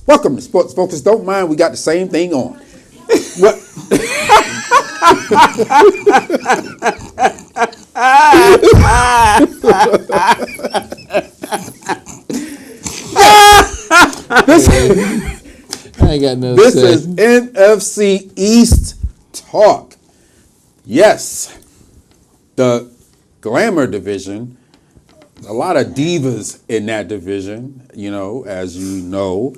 Welcome to Sports Focus. Don't mind, we got the same thing on. What? I ain't got no This say. is NFC EAST talk. Yes, the glamour division. A lot of divas in that division, you know, as you know.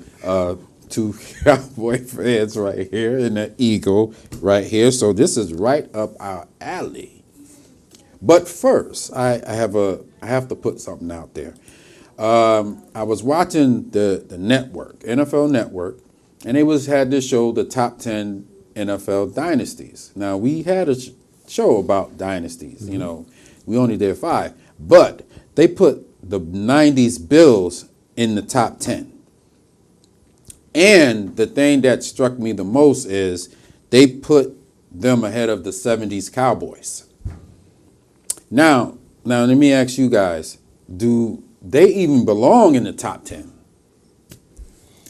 Two Cowboy fans right here and the Eagle right here. So this is right up our alley. But first, I have to put something out there. I was watching the network, NFL Network, and they had this show, the top 10 NFL dynasties. Now, we had a show about dynasties. You know, we only did 5, but they put the 90s Bills in the top 10. And the thing that struck me the most is they put them ahead of the 70s Cowboys. Now let me ask you guys, do they even belong in the top 10?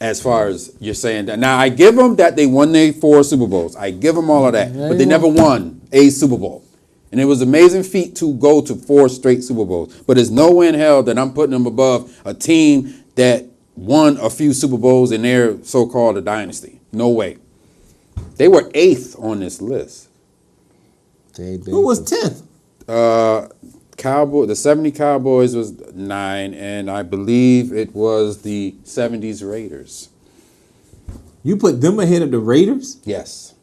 As far as you're saying that. Now, I give them that they won their 4 Super Bowls. I give them all of that. But they never won a Super Bowl. And it was an amazing feat to go to 4 straight Super Bowls. But there's no way in hell that I'm putting them above a team that won a few Super Bowls in their so-called a dynasty. No way. They were 8th on this list. Who was 10th? The 70 Cowboys was 9, and I believe it was the 70s Raiders. You put them ahead of the Raiders? Yes.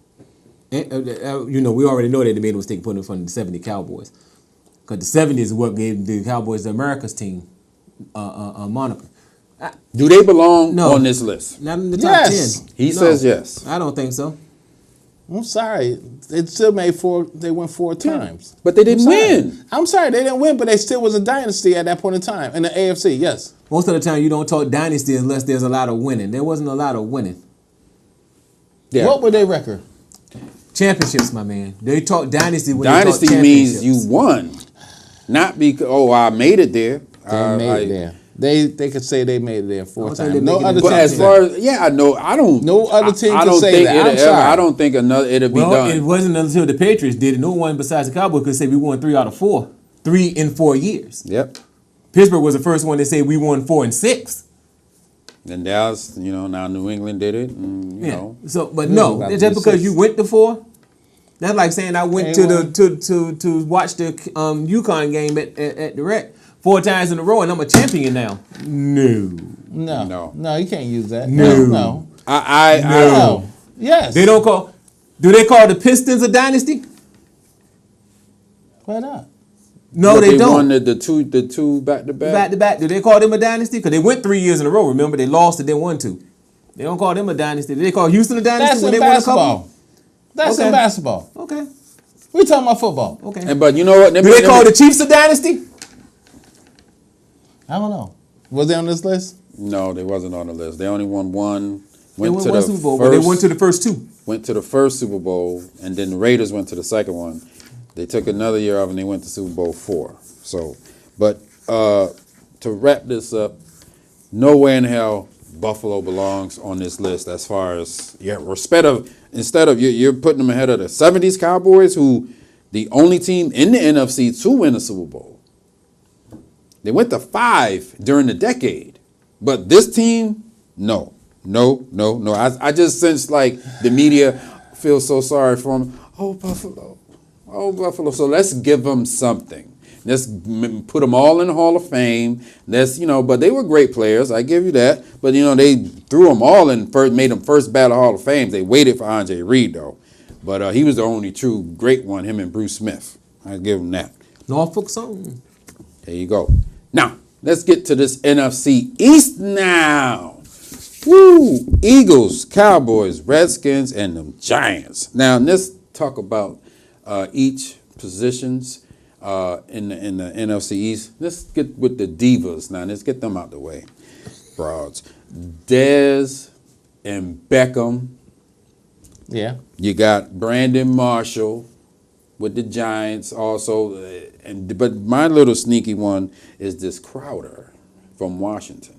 And, you know, we already know that they made a mistake putting in front of the 70 Cowboys. Because the 70s is what gave the Cowboys the America's team moniker. Do they belong on this list? Not in the top 10. He says yes. I don't think so. I'm sorry. It still made 4. They went 4 times. But they didn't win. I'm sorry. They didn't win, but they still was a dynasty at that point in time in the AFC. Yes. Most of the time, you don't talk dynasty unless there's a lot of winning. There wasn't a lot of winning. Yeah. What were their record? Championships, my man. They talk dynasty when Dynasty they talk means championships. you won. Not because, I made it there. They made it there. They could say they made it there 4 saying times. they No make it other in But team. as far as, I know, I don't. No other team I can don't say think that. it'll I'm sorry. I don't think it'll be done. It wasn't until the Patriots did it. No one besides the Cowboys could say we won 3 out of 4. 3 in 4 years. Yep. Pittsburgh was the first one to say we won 4 and 6. And Dallas, now New England did it. And, you know. So, but no, about to just be because 6. you went to 4, that's like saying I went to to watch the UConn game at the Rec 4 times in a row and I'm a champion now. No, you can't use that. No. No. I Yes. They don't call. Do they call the Pistons a dynasty? Why not? No, they don't. won the two back to back. Back to back. Do they call them a dynasty? Because they went 3 years in a row. Remember, they lost and then won 2. They don't call them a dynasty. Do they call Houston a dynasty That's when in they won a basketball. couple? That's Okay. in basketball. Okay. We talking about football. Okay. But you know what? Do they call the Chiefs a dynasty? I don't know. Was they on this list? No, they wasn't on the list. They only won one. They won one Super Bowl, but they went to the first 2. Went to the first Super Bowl, and then the Raiders went to the second one. They took another year off, and they went to Super Bowl 4. So, but to wrap this up, nowhere in hell Buffalo belongs on this list as far as instead of you're putting them ahead of the 70s Cowboys, who the only team in the NFC to win a Super Bowl. They went to 5 during the decade, but this team, no. I just sense like the media feels so sorry for them. Oh, Buffalo. So let's give them something. Let's put them all in the Hall of Fame. But they were great players. I give you that. But, they threw them all in first, made them first ballot Hall of Fame. They waited for Andre Reed, though. But he was the only true great one, him and Bruce Smith. I give him that. Norfolk Southern. There you go. Now, let's get to this NFC East now. Woo! Eagles, Cowboys, Redskins, and them Giants. Now, let's talk about each positions in the NFC East. Let's get with the divas now. Let's get them out the way. Broads. Dez and Beckham. Yeah. You got Brandon Marshall with the Giants also. But my little sneaky one is this Crowder from Washington.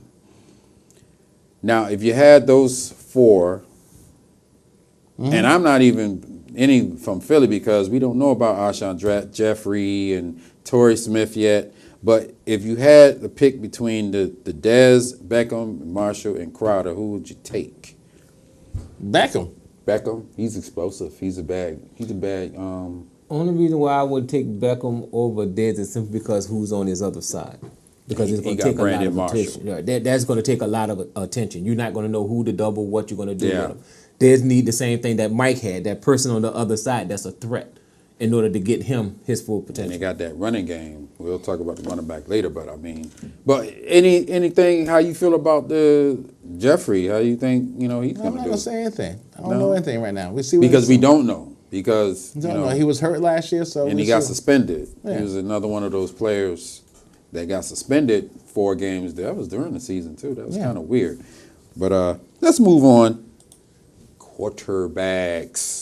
Now, if you had those 4, and I'm not even any from Philly because we don't know about Alshon Jeffrey and Torrey Smith yet. But if you had the pick between the Dez, Beckham, Marshall, and Crowder, who would you take? Beckham. Beckham, he's explosive. He's a bad. Only reason why I would take Beckham over Dez is simply because who's on his other side. Because it's going to take a lot of attention. Yeah, that's going to take a lot of attention. You're not going to know who to double, what you're going to do with him. Dez need the same thing that Mike had, that person on the other side that's a threat in order to get him his full potential. And they got that running game. We'll talk about the running back later, but anything, how you feel about the Jeffrey? How you think, he's going to do? I'm not going to say anything. I don't know anything right now. We see because we don't know. Because, he was hurt last year, so. And he got suspended. Yeah. He was another one of those players that got suspended 4 games. That was during the season, too. That was kind of weird. But let's move on. Quarterbacks.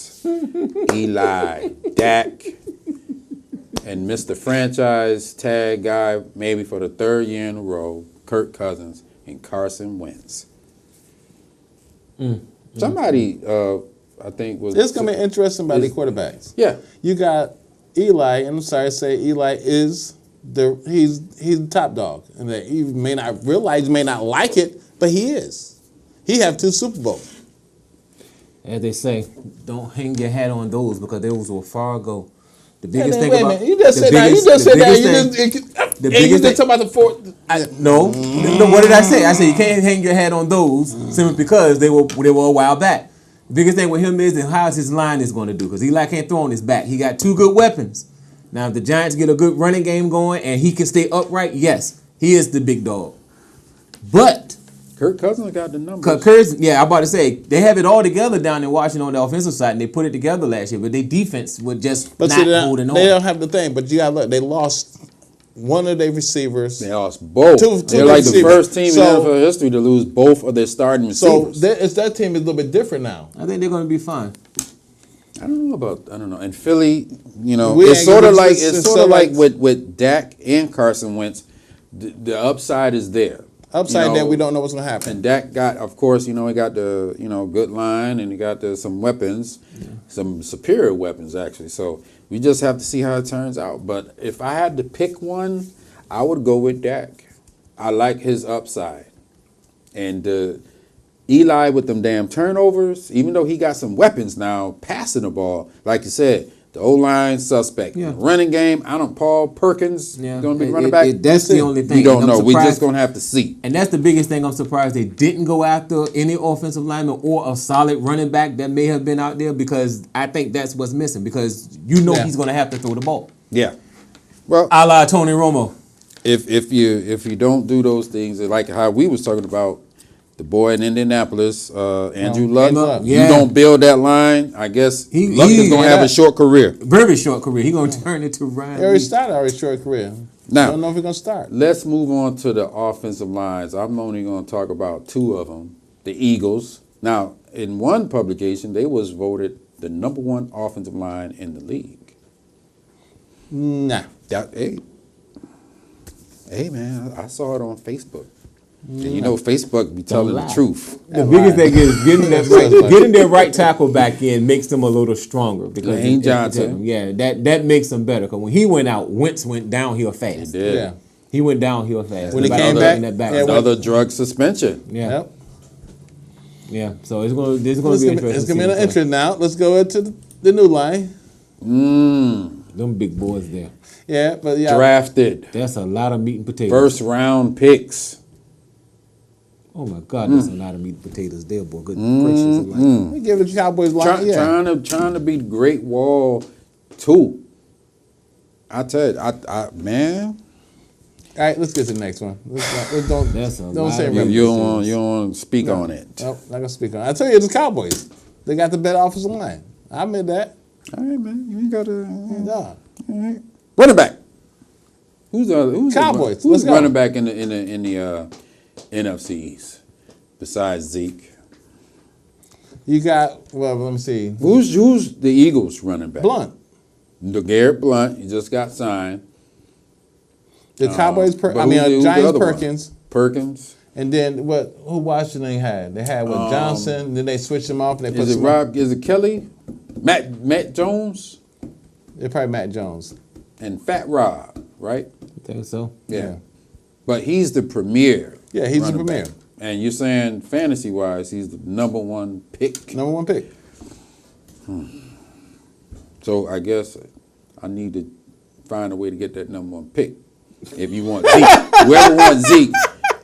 Eli, Dak, and Mr. Franchise Tag guy, maybe for the 3rd year in a row, Kirk Cousins and Carson Wentz. Somebody, I think was. It's going to be interesting about the quarterbacks. Yeah. You got Eli, and I'm sorry to say Eli is he's the top dog. And that he may not realize, may not like it, but he is. He have 2 Super Bowls. As they say, don't hang your hat on those because those were far ago. The biggest thing about you just said that. You just said that. The biggest thing about the 4th. No. What did I say? I said you can't hang your hat on those simply because they were a while back. The biggest thing with him is how his line is going to do because Eli can't throw on his back. He got 2 good weapons. Now if the Giants get a good running game going and he can stay upright, yes, he is the big dog. But Kirk Cousins got the numbers. I'm about to say, they have it all together down in Washington on the offensive side, and they put it together last year, but their defense was just holding on. They don't have the thing, but you got to look, they lost one of their receivers. They lost both. They're like the first team in NFL history to lose both of their starting receivers. So that team is a little bit different now. I think they're going to be fine. I don't know. And Philly, it's sort of like with Dak and Carson Wentz, the upside is there. Upside down, we don't know what's going to happen. And Dak got, of course, he got the, good line, and he got some weapons, some superior weapons, actually. So we just have to see how it turns out. But if I had to pick one, I would go with Dak. I like his upside. And Eli with them damn turnovers, even though he got some weapons now, passing the ball, like you said, the O-line suspect. Yeah. Running game, Paul Perkins going to be running back. That's the only thing. We don't know. We're just going to have to see. And that's the biggest thing. I'm surprised they didn't go after any offensive lineman or a solid running back that may have been out there because I think that's what's missing because he's going to have to throw the ball. Yeah. Well, a la Tony Romo. If you don't do those things, like how we was talking about, the boy in Indianapolis, Andrew Luck. You don't build that line, I guess Luck is going to have a short career. Very short career. He's going to turn into Ryan. He already started a short career. Now, I don't know if he's going to start. Let's move on to the offensive lines. I'm only going to talk about 2 of them. The Eagles. Now, in one publication, they was voted the #1 offensive line in the league. Nah. Hey, man, I saw it on Facebook. And Facebook be telling the truth. The biggest thing is getting their right tackle back in makes them a little stronger because Lane Johnson. That makes them better. Because when he went out, Wentz went downhill fast. He did. Yeah. He went downhill fast. When he came back, another drug suspension. Yeah. Yep. Yeah. So it's going to be interesting. It's going to be an interest now. Let's go into the new line. Them big boys there. Yeah, but drafted. That's a lot of meat and potatoes. First round picks. Oh my God, there's a lot of meat and potatoes there, boy. Good gracious. We give the Cowboys line. Trying to beat Great Wall 2. I tell you, man. All right, let's get to the next one. Don't say you don't want to speak on it. Nope, not gonna speak on it. I tell you, it's the Cowboys. They got the better offensive line. I admit that. All right, man. You ain't got to. All right. Running back. Who's Cowboys? Who's running back in the NFC EAST besides Zeke? You got, let me see. Who's the Eagles running back? Blunt. Garrett Blunt. He just got signed. The Cowboys. Giants Perkins. Perkins. And then who Washington had? They had Johnson. Then they switched him off and they put Is it Rob? Is it Kelly? Matt Jones? They're probably Matt Jones and Fat Rob, right? I think so. Yeah. But he's the premier. Yeah, he's the running premier. back. And you're saying fantasy wise, he's the number one pick. Number one pick. So I guess I need to find a way to get that number one pick. If you want Zeke, whoever wants Zeke,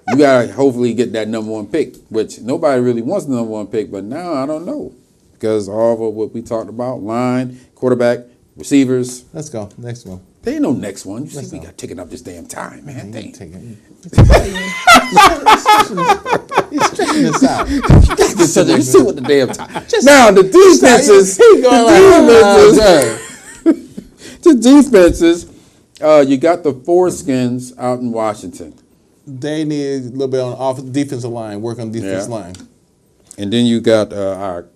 you gotta hopefully get that number one pick, which nobody really wants the number one pick. But now I don't know because all of what we talked about, line, quarterback, receivers. Let's go. Next one. There ain't no next one. You see, we got taking up this damn time, man. Dang. He's stretching this out. You see what the damn time. Now the defenses. The defenses. You got the foreskins out in Washington. They need a little bit on defensive line, work on defensive line. And then you got the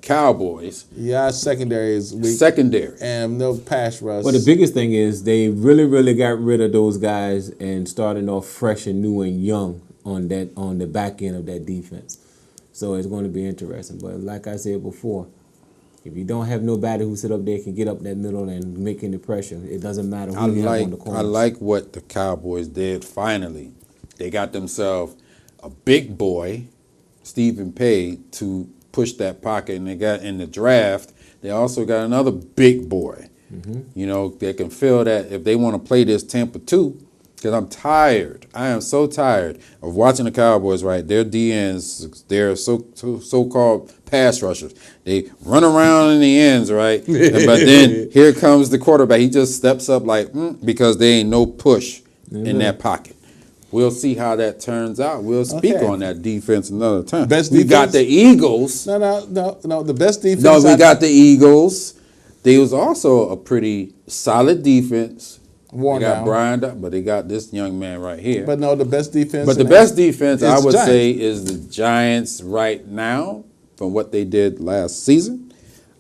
Cowboys. Yeah, secondary is weak. Secondary. And no pass rush. Well, the biggest thing is they really got rid of those guys and starting off fresh and new and young on the back end of that defense. So it's going to be interesting. But like I said before, if you don't have nobody who sit up there can get up that middle and make any pressure, it doesn't matter who you have on the corner. I like what the Cowboys did finally. They got themselves a big boy, Stephen Pay, to push that pocket, and they got in the draft. They also got another big boy. They can feel that if they want to play this Tampa 2, because I'm tired. I am so tired of watching the Cowboys. Right, their DNs, they're so-called pass rushers. They run around in the ends, right? But then here comes the quarterback. He just steps up because there ain't no push in that pocket. We'll see how that turns out. We'll speak on that defense another time. We got the Eagles. No. The best defense. No, we got the Eagles. They was also a pretty solid defense. They got Brian, but they got this young man right here. But no, the best defense. But the best defense, I would say, is the Giants right now from what they did last season.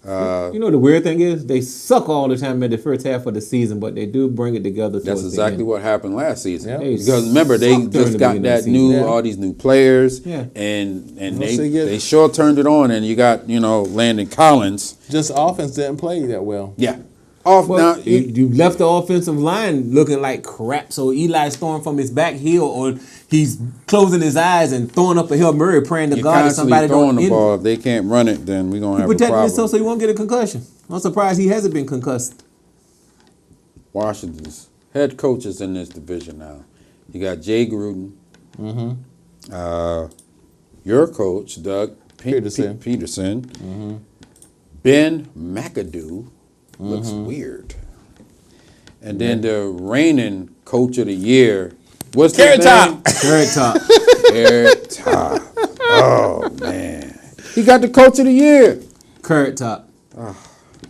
The weird thing is they suck all the time in the first half of the season, but they do bring it together. That's exactly what happened last season. Yeah. Because remember, they just got that all these new players, and they sure turned it on. And you got Landon Collins. Just offense didn't play that well. Yeah. Now you left the offensive line looking like crap. So Eli's throwing from his back heel, or he's closing his eyes and throwing up a Hail Mary, praying to God that somebody don't throwing the ball. If they can't run it, then we're gonna have a problem. Himself so he won't get a concussion. I'm surprised he hasn't been concussed. Washington's head coaches in this division now. You got Jay Gruden. Your coach, Doug Peterson. Ben McAdoo. Looks weird. And then the reigning coach of the year, what's his name? Carrot Top. Carrot Top. Oh, man. He got the coach of the year. Carrot Top.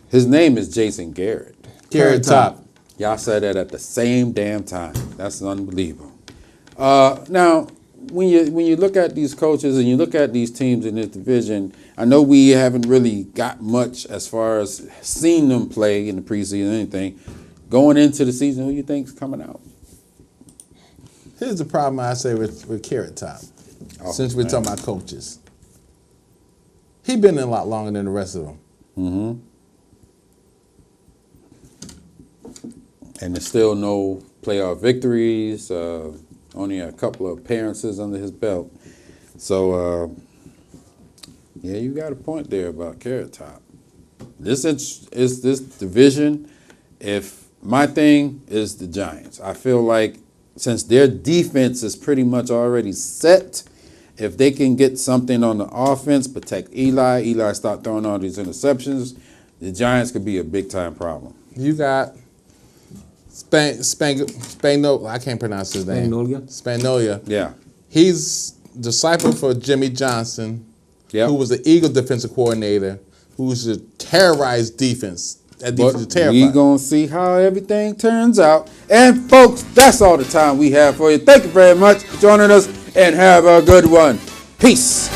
His name is Jason Garrett. Carrot Top. Y'all said that at the same damn time. That's unbelievable. Now, when you look at these coaches and you look at these teams in this division, I know we haven't really got much as far as seeing them play in the preseason or anything. Going into the season, who you think's coming out? Here's the problem I say with Carrot Top. Since we're talking about coaches, he been in a lot longer than the rest of them. And there's still no playoff victories. Only a couple of appearances under his belt. So, you got a point there about Carrot Top. This division. If my thing is the Giants, I feel like since their defense is pretty much already set, if they can get something on the offense, protect Eli stop throwing all these interceptions, the Giants could be a big time problem. You got Spagnuolo. I can't pronounce his name. Spagnuolo. Yeah. He's disciple for Jimmy Johnson, who was the Eagle defensive coordinator, who used to terrorize defense. That defense is terrifying. We're going to see how everything turns out. And, folks, that's all the time we have for you. Thank you very much for joining us, and have a good one. Peace.